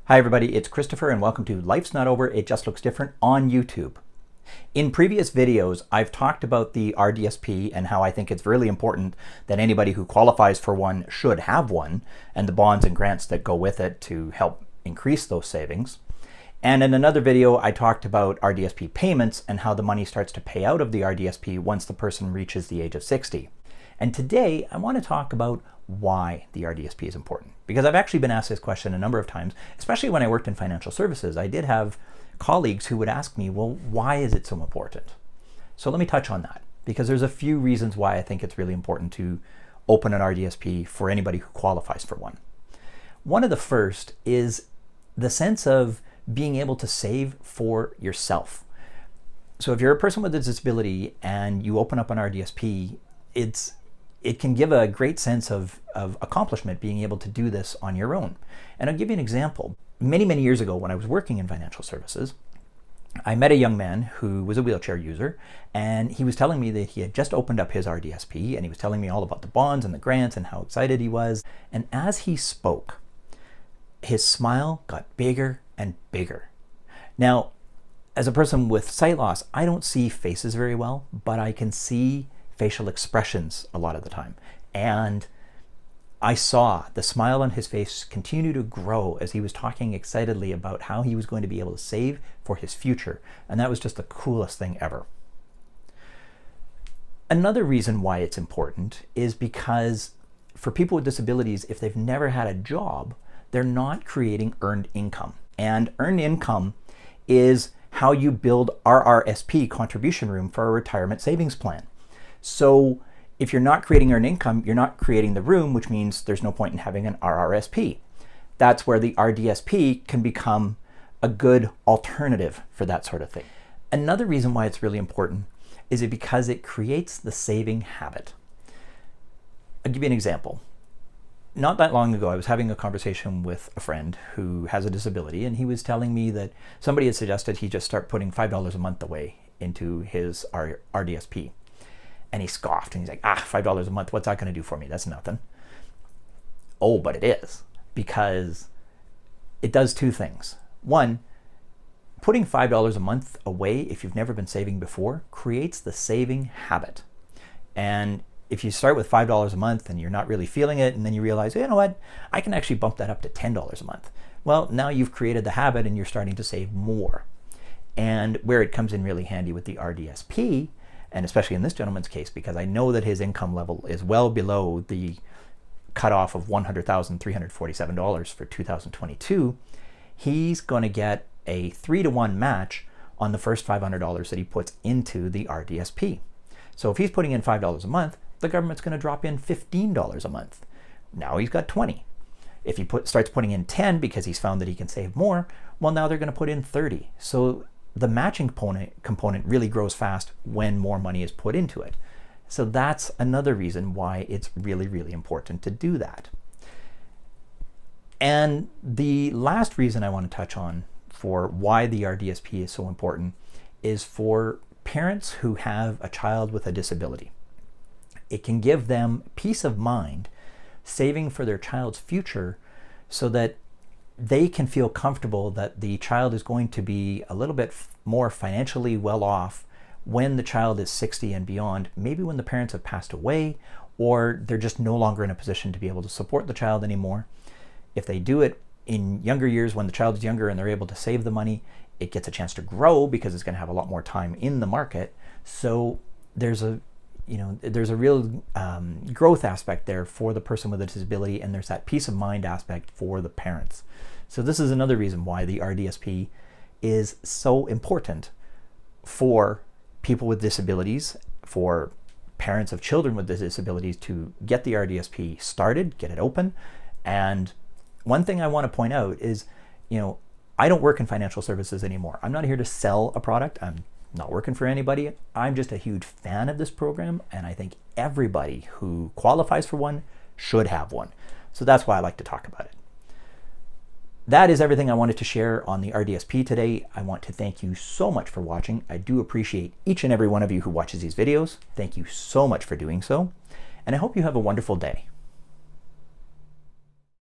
Hi everybody, it's Christopher and welcome to Life's Not Over, It Just Looks Different on YouTube. In previous videos, I've talked about the RDSP and how I think it's really important that anybody who qualifies for one should have one, and the bonds and grants that go with it to help increase those savings. And in another video, I talked about RDSP payments and how the money starts to pay out of the RDSP once the person reaches the age of 60. And today, I want to talk about why the RDSP is important. Because I've actually been asked this question a number of times, especially when I worked in financial services. I did have colleagues who would ask me, well, why is it so important? So let me touch on that, because there's a few reasons why I think it's really important to open an RDSP for anybody who qualifies for one. One of the first is the sense of being able to save for yourself. So if you're a person with a disability and you open up an RDSP, it can give a great sense of accomplishment being able to do this on your own. And I'll give you an example. Many, many years ago when I was working in financial services, I met a young man who was a wheelchair user, and he was telling me that he had just opened up his RDSP, and he was telling me all about the bonds and the grants and how excited he was. And as he spoke, his smile got bigger and bigger. Now, as a person with sight loss, I don't see faces very well, but I can see facial expressions a lot of the time. And I saw the smile on his face continue to grow as he was talking excitedly about how he was going to be able to save for his future. And that was just the coolest thing ever. Another reason why it's important is because for people with disabilities, if they've never had a job, they're not creating earned income. And earned income is how you build RRSP, contribution room, for a retirement savings plan. So if you're not creating earned income, you're not creating the room, which means there's no point in having an RRSP. That's where the RDSP can become a good alternative for that sort of thing. Another reason why it's really important is because it creates the saving habit. I'll give you an example. Not that long ago, I was having a conversation with a friend who has a disability, and he was telling me that somebody had suggested he just start putting $5 a month away into his RDSP. And he scoffed and he's like, $5 a month, what's that going to do for me? That's nothing. Oh, but it is, because it does two things. One, putting $5 a month away, if you've never been saving before, creates the saving habit. And if you start with $5 a month and you're not really feeling it, and then you realize, you know what, I can actually bump that up to $10 a month. Well, now you've created the habit and you're starting to save more. And where it comes in really handy with the RDSP, and especially in this gentleman's case, because I know that his income level is well below the cutoff of $100,347 for 2022, he's going to get a 3-to-1 match on the first $500 that he puts into the RDSP. So if he's putting in $5 a month, the government's going to drop in $15 a month. Now he's got 20. If he starts putting in 10 because he's found that he can save more, well, now they're going to put in 30. So the matching component really grows fast when more money is put into it. So that's another reason why it's really, really important to do that. And the last reason I want to touch on for why the RDSP is so important is for parents who have a child with a disability. It can give them peace of mind saving for their child's future so that they can feel comfortable that the child is going to be a little bit more financially well off when the child is 60 and beyond, maybe when the parents have passed away or they're just no longer in a position to be able to support the child anymore. If they do it in younger years when the child is younger and they're able to save the money, it gets a chance to grow because it's going to have a lot more time in the market. So there's a real growth aspect there for the person with a disability, and there's that peace of mind aspect for the parents. So this is another reason why the RDSP is so important for people with disabilities, for parents of children with disabilities to get the RDSP started, get it open. And one thing I want to point out is, I don't work in financial services anymore. I'm not here to sell a product. I'm not working for anybody. I'm just a huge fan of this program, and I think everybody who qualifies for one should have one. So that's why I like to talk about it. That is everything I wanted to share on the RDSP today. I want to thank you so much for watching. I do appreciate each and every one of you who watches these videos. Thank you so much for doing so, and I hope you have a wonderful day.